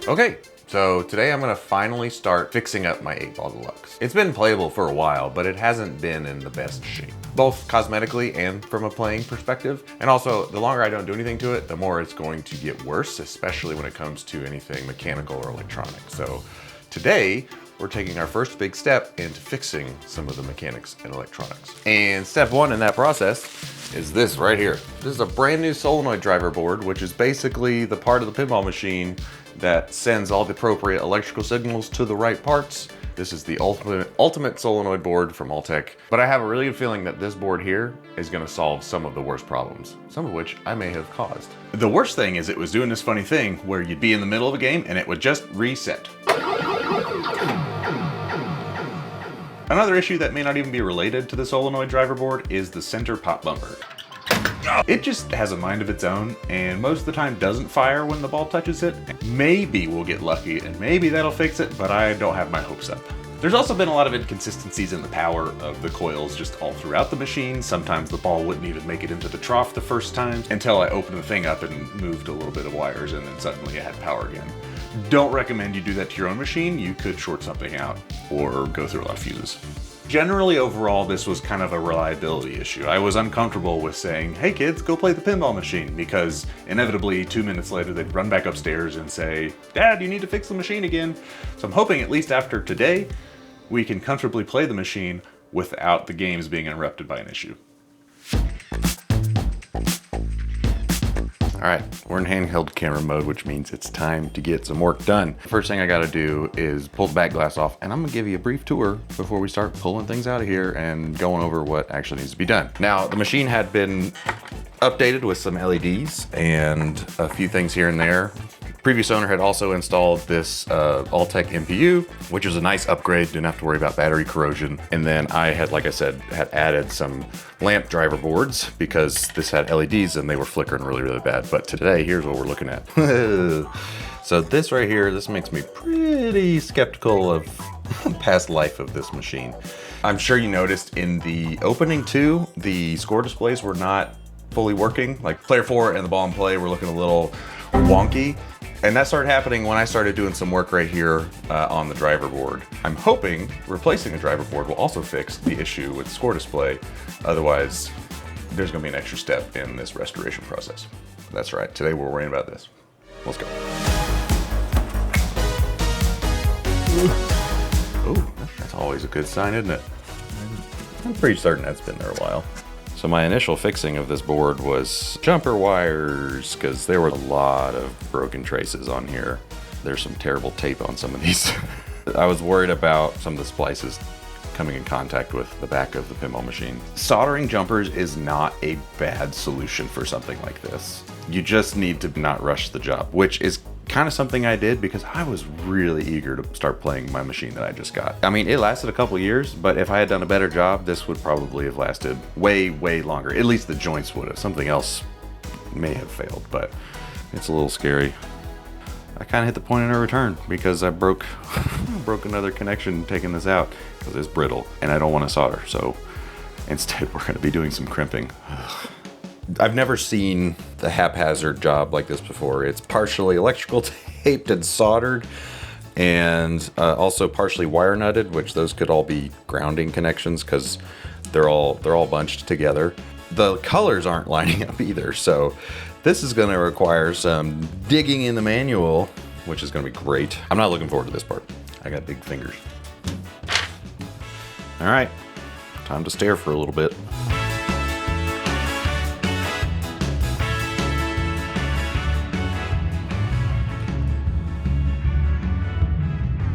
Okay, so today I'm gonna finally start fixing up my 8 Ball Deluxe. It's been playable for a while, but it hasn't been in the best shape, both cosmetically and from a playing perspective. And also, the longer I don't do anything to it, the more it's going to get worse, especially when it comes to anything mechanical or electronic. So today, we're taking our first big step into fixing some of the mechanics and electronics. And step one in that process is this right here. This is a brand new solenoid driver board, which is basically the part of the pinball machine that sends all the appropriate electrical signals to the right parts. This is the ultimate solenoid board from Alltech. But I have a really good feeling that this board here is gonna solve some of the worst problems, some of which I may have caused. The worst thing is it was doing this funny thing where you'd be in the middle of a game and it would just reset. Another issue that may not even be related to the solenoid driver board is the center pop bumper. It just has a mind of its own and most of the time doesn't fire when the ball touches it. Maybe we'll get lucky and maybe that'll fix it, but I don't have my hopes up. There's also been a lot of inconsistencies in the power of the coils just all throughout the machine. Sometimes the ball wouldn't even make it into the trough the first time until I opened the thing up and moved a little bit of wires and then suddenly it had power again. Don't recommend you do that to your own machine. You could short something out or go through a lot of fuses. Generally, overall, this was kind of a reliability issue. I was uncomfortable with saying, hey kids, go play the pinball machine, because inevitably 2 minutes later they'd run back upstairs and say, Dad, you need to fix the machine again. So I'm hoping at least after today, we can comfortably play the machine without the games being interrupted by an issue. All right, we're in handheld camera mode, which means it's time to get some work done. First thing I gotta do is pull the back glass off, and I'm gonna give you a brief tour before we start pulling things out of here and going over what actually needs to be done. Now, the machine had been updated with some LEDs and a few things here and there. Previous owner had also installed this Alltech MPU, which is a nice upgrade, didn't have to worry about battery corrosion. And then I had, like I said, had added some lamp driver boards because this had LEDs and they were flickering really, really bad. But today, here's what we're looking at. So this right here, this makes me pretty skeptical of past life of this machine. I'm sure you noticed in the opening too, the score displays were not fully working. Like player 4 and the ball in play were looking a little wonky. And that started happening when I started doing some work right here on the driver board. I'm hoping replacing the driver board will also fix the issue with the score display. Otherwise, there's gonna be an extra step in this restoration process. That's right, today we're worrying about this. Let's go. Oh, that's always a good sign, isn't it? I'm pretty certain that's been there a while. So my initial fixing of this board was jumper wires, because there were a lot of broken traces on here. There's some terrible tape on some of these. I was worried about some of the splices coming in contact with the back of the pinball machine. Soldering jumpers is not a bad solution for something like this. You just need to not rush the job, which is kind of something I did because I was really eager to start playing my machine that I just got. I mean, it lasted a couple years, but if I had done a better job, this would probably have lasted way, way longer. At least the joints would have. Something else may have failed, but it's a little scary. I kind of hit the point of no return because I broke another connection taking this out because it's brittle and I don't want to solder. So instead, we're going to be doing some crimping. I've never seen the haphazard job like this before. It's partially electrical taped and soldered and also partially wire nutted, which those could all be grounding connections because they're all bunched together. The colors aren't lining up either, so this is going to require some digging in the manual, which is going to be great. I'm not looking forward to this part. I got big fingers. All right, time to stare for a little bit.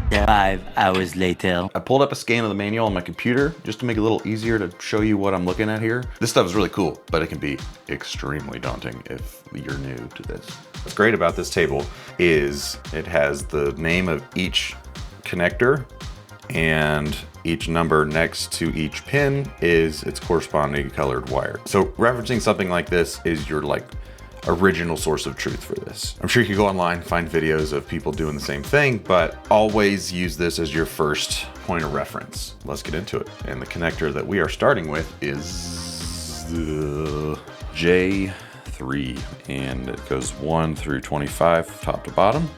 5 hours later. I pulled up a scan of the manual on my computer just to make it a little easier to show you what I'm looking at here. This stuff is really cool, but it can be extremely daunting if you're new to this. What's great about this table is it has the name of each connector and each number next to each pin is its corresponding colored wire. So referencing something like this is your original source of truth for this. I'm sure you could go online, find videos of people doing the same thing, but always use this as your first point of reference. Let's get into it. And the connector that we are starting with is the J3, and it goes 1 through 25, top to bottom.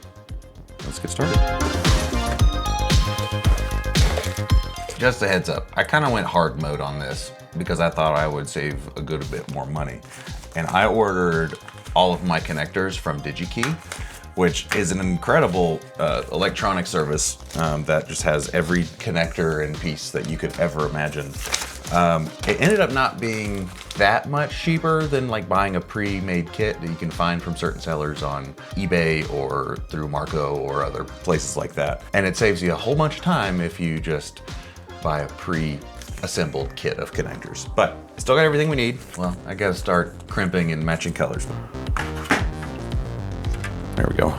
let's get started. Just a heads up, I kind of went hard mode on this because I thought I would save a good bit more money. And I ordered all of my connectors from DigiKey, which is an incredible electronic service that just has every connector and piece that you could ever imagine. It ended up not being that much cheaper than like buying a pre-made kit that you can find from certain sellers on eBay or through Marco or other places like that. And it saves you a whole bunch of time if you just buy a pre-assembled kit of connectors. But still got everything we need. Well, I gotta start crimping and matching colors. There we go.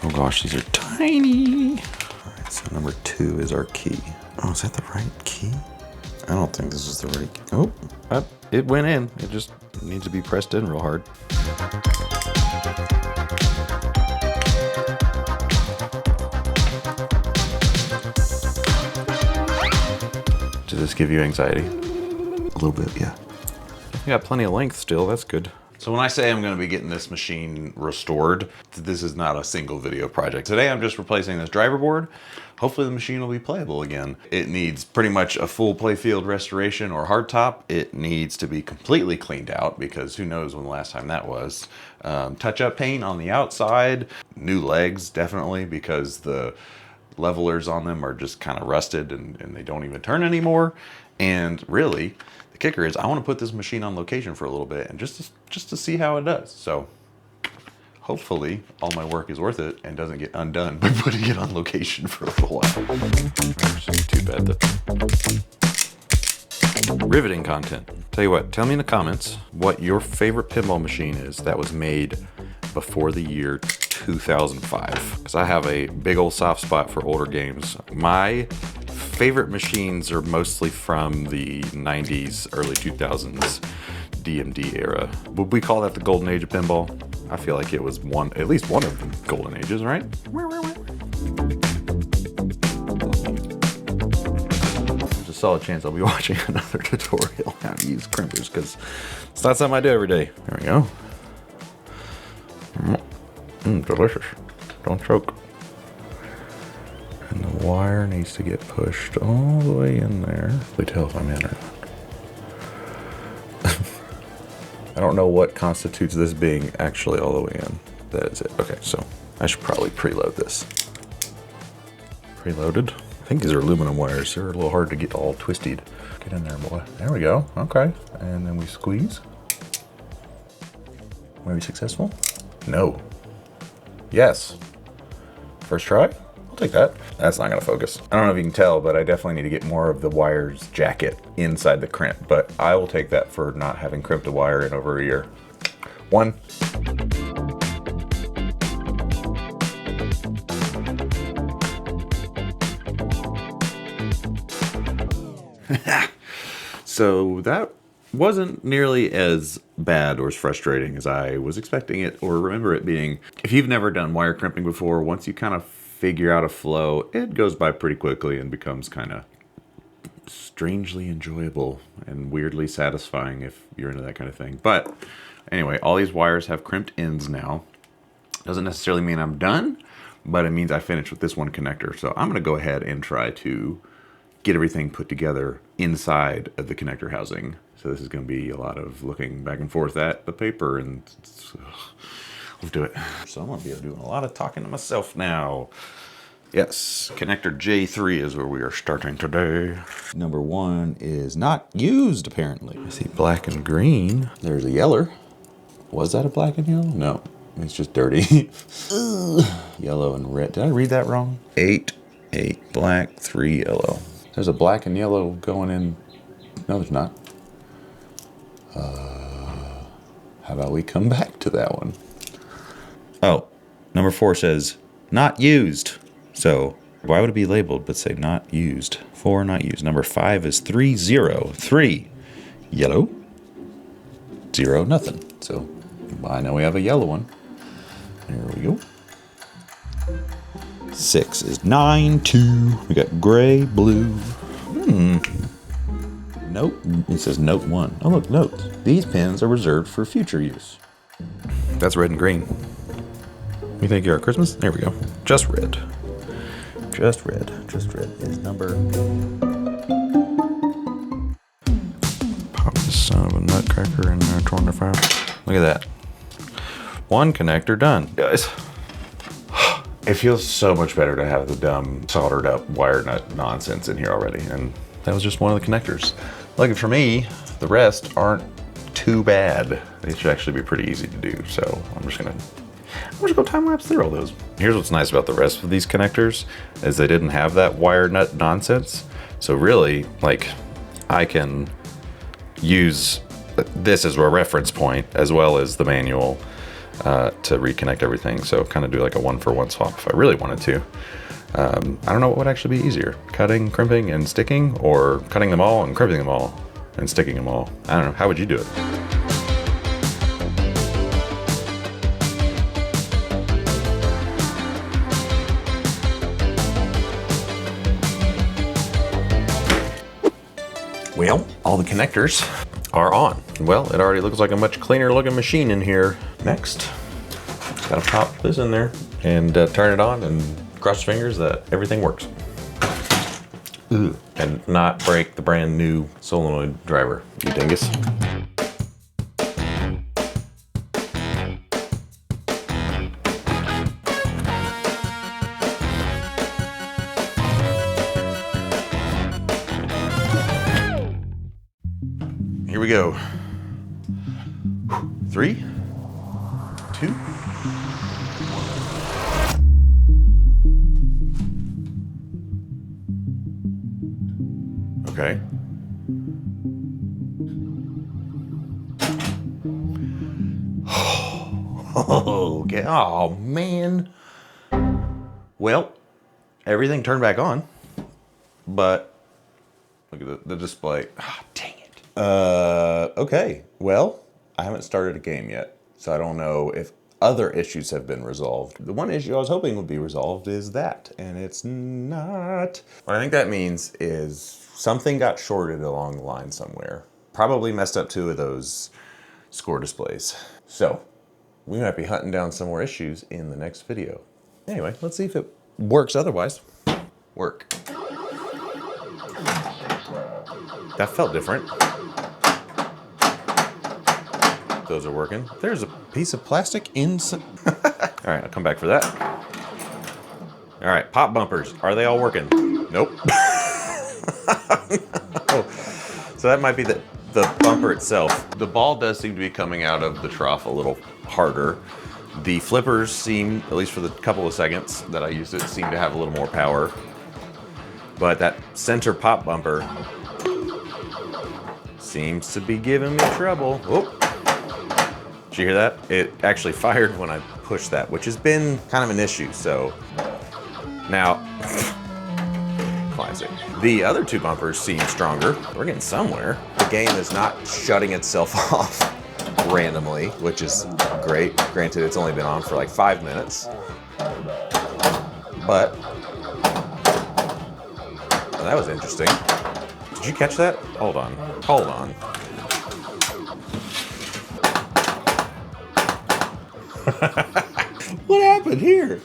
Oh gosh, these are tiny. All right, so number 2 is our key. Oh, is that the right key? I don't think this is the right key. Oh, it went in. It just needs to be pressed in real hard. Does this give you anxiety? A little bit, yeah. You got plenty of length still, that's good. So when I say I'm going to be getting this machine restored, this is not a single video project. Today I'm just replacing this driver board. Hopefully the machine will be playable again. It needs pretty much a full playfield restoration or hardtop. It needs to be completely cleaned out because who knows when the last time that was. Touch-up paint on the outside, new legs definitely because the levelers on them are just kind of rusted and they don't even turn anymore. And really, the kicker is I want to put this machine on location for a little bit and just to see how it does. So hopefully all my work is worth it and doesn't get undone by putting it on location for a little while. It's too bad that riveting content. Tell you what, tell me in the comments what your favorite pinball machine is that was made before the year 2005, because I have a big old soft spot for older games. My favorite machines are mostly from the 90s, early 2000s DMD era. Would we call that the golden age of pinball? I feel like it was at least one of the golden ages, right? There's a solid chance I'll be watching another tutorial on how to use crimpers because it's not something I do every day. There we go. Delicious. Don't choke. And the wire needs to get pushed all the way in there. They tell if I'm in or not. I don't know what constitutes this being actually all the way in. That is it. Okay, so I should probably preload this. Preloaded. I think these are aluminum wires. They're a little hard to get all twisted. Get in there, boy. There we go. Okay. And then we squeeze. Were we successful? No. Yes. First try? I'll take that. That's not gonna focus. I don't know if you can tell, but I definitely need to get more of the wire's jacket inside the crimp, but I will take that for not having crimped a wire in over a year. 1. So that wasn't nearly as bad or as frustrating as I was expecting it or remember it being. If you've never done wire crimping before, once you kind of figure out a flow, it goes by pretty quickly and becomes kind of strangely enjoyable and weirdly satisfying if you're into that kind of thing. But anyway, all these wires have crimped ends now. Doesn't necessarily mean I'm done, but it means I finished with this one connector. So I'm gonna go ahead and try to get everything put together inside of the connector housing. So this is going to be a lot of looking back and forth at the paper and let's do it. So I'm going to be doing a lot of talking to myself now. Yes, connector J3 is where we are starting today. Number 1 is not used apparently. I see black and green. There's a yeller. Was that a black and yellow? No, it's just dirty. Yellow and red. Did I read that wrong? 8 black, 3 yellow. There's a black and yellow going in. No, there's not. How about we come back to that one? Oh, number 4 says not used. So why would it be labeled but say not used? 4 not used. Number 5 is 3 0. 3 yellow. 0 nothing. So I know we have a yellow one. There we go. 6 is 9 2. We got gray, blue. Note, it says note 1. Oh look, notes. These pins are reserved for future use. That's red and green. You think you're at Christmas? There we go. Just red. Just red. Just red is number. Pop this son of a nutcracker in there, torn to fire. Look at that. One connector done. Guys, it feels so much better to have the dumb soldered up wire nut nonsense in here already. And that was just one of the connectors. Lucky for me, the rest aren't too bad. They should actually be pretty easy to do. So I'm just gonna go time lapse through all those. Here's what's nice about the rest of these connectors is they didn't have that wire nut nonsense. So really, like, I can use this as a reference point as well as the manual to reconnect everything. So kind of do like a 1-for-1 swap if I really wanted to. I don't know what would actually be easier, cutting, crimping, and sticking, or cutting them all and crimping them all and sticking them all. I don't know. How would you do it? Well, all the connectors are on. Well, it already looks like a much cleaner looking machine in here. Next, gotta pop this in there and turn it on and cross your fingers that everything works. Ooh. And not break the brand new solenoid driver, you dingus. Here we go. 3, 2. Okay. Oh, okay. Oh, man. Well, everything turned back on, but look at the display. Oh, dang it. Okay. Well, I haven't started a game yet, so I don't know if other issues have been resolved. The one issue I was hoping would be resolved is that, and it's not. What I think that means is something got shorted along the line somewhere. Probably messed up 2 of those score displays. So, we might be hunting down some more issues in the next video. Anyway, let's see if it works otherwise. Work. That felt different. Those are working. There's a piece of plastic inside. All right, I'll come back for that. All right, pop bumpers. Are they all working? Nope. So that might be the bumper itself. The ball does seem to be coming out of the trough a little harder. The flippers seem, at least for the couple of seconds that I used it, seem to have a little more power. But that center pop bumper seems to be giving me trouble. Oh. Did you hear that? It actually fired when I pushed that, which has been kind of an issue. So now, classic. The other 2 bumpers seem stronger. We're getting somewhere. The game is not shutting itself off randomly, which is great. Granted, it's only been on for like 5 minutes. But well, that was interesting. Did you catch that? Hold on. Hold on. What happened here?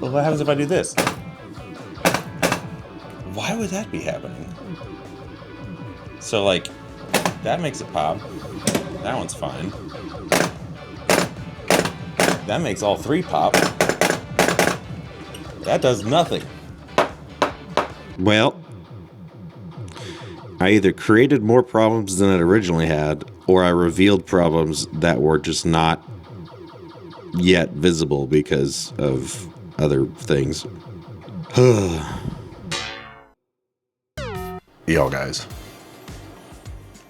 Well, what happens if I do this? Why would that be happening? So, like, that makes it pop. That one's fine. That makes all 3 pop. That does nothing. Well, I either created more problems than it originally had, or I revealed problems that were just not yet visible because of other things. Y'all guys,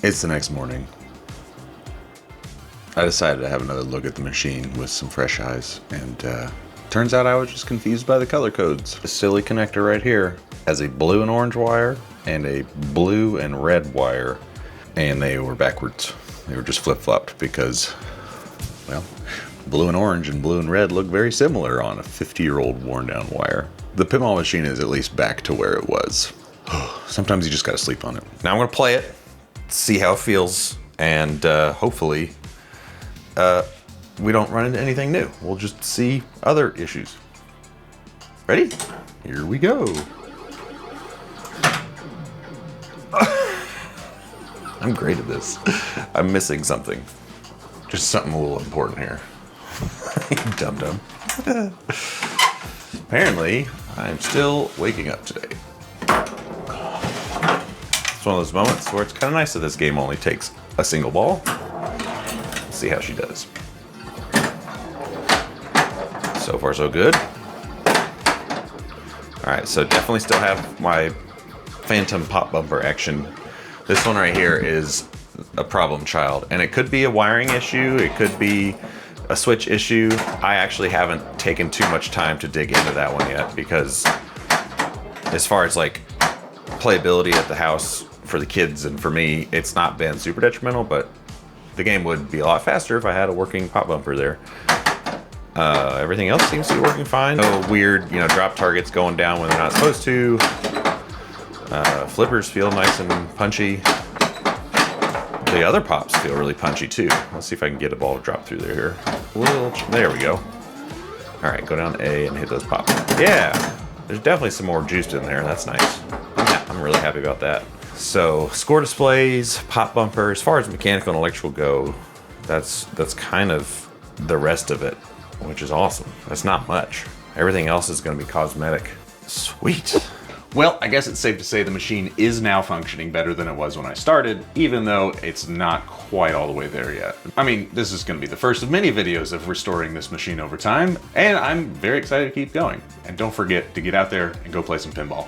it's the next morning. I decided to have another look at the machine with some fresh eyes, and turns out I was just confused by the color codes. This silly connector right here has a blue and orange wire and a blue and red wire, and they were backwards. They were just flip-flopped because, well, blue and orange and blue and red look very similar on a 50-year-old worn-down wire. The pinball machine is at least back to where it was. Sometimes you just gotta sleep on it. Now I'm gonna play it, see how it feels, and hopefully we don't run into anything new. We'll just see other issues. Ready? Here we go. I'm great at this. I'm missing something. Just something a little important here. Dum-dum. Apparently, I'm still waking up today. It's one of those moments where it's kind of nice that this game only takes a single ball. Let's see how she does. So far, so good. All right, so definitely still have my phantom pop bumper action. This one right here is a problem child, and it could be a wiring issue. It could be a switch issue. I actually haven't taken too much time to dig into that one yet, because as far as like playability at the house for the kids and for me, it's not been super detrimental, but the game would be a lot faster if I had a working pop bumper there. Everything else seems to be working fine. No weird, drop targets going down when they're not supposed to. Flippers feel nice and punchy. The other pops feel really punchy too. Let's see if I can get a ball to drop through there here. There we go. All right, go down A and hit those pops. Yeah, there's definitely some more juice in there. That's nice. I'm really happy about that. So score displays, pop bumper. As far as mechanical and electrical go, that's kind of the rest of it, which is awesome. That's not much. Everything else is going to be cosmetic. Sweet. Well, I guess it's safe to say the machine is now functioning better than it was when I started, even though it's not quite all the way there yet. I mean, this is going to be the first of many videos of restoring this machine over time, and I'm very excited to keep going. And don't forget to get out there and go play some pinball.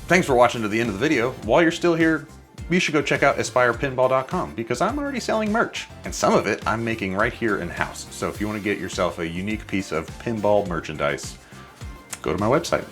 Thanks for watching to the end of the video. While you're still here, you should go check out aspirepinball.com, because I'm already selling merch, and some of it I'm making right here in-house. So if you want to get yourself a unique piece of pinball merchandise, go to my website.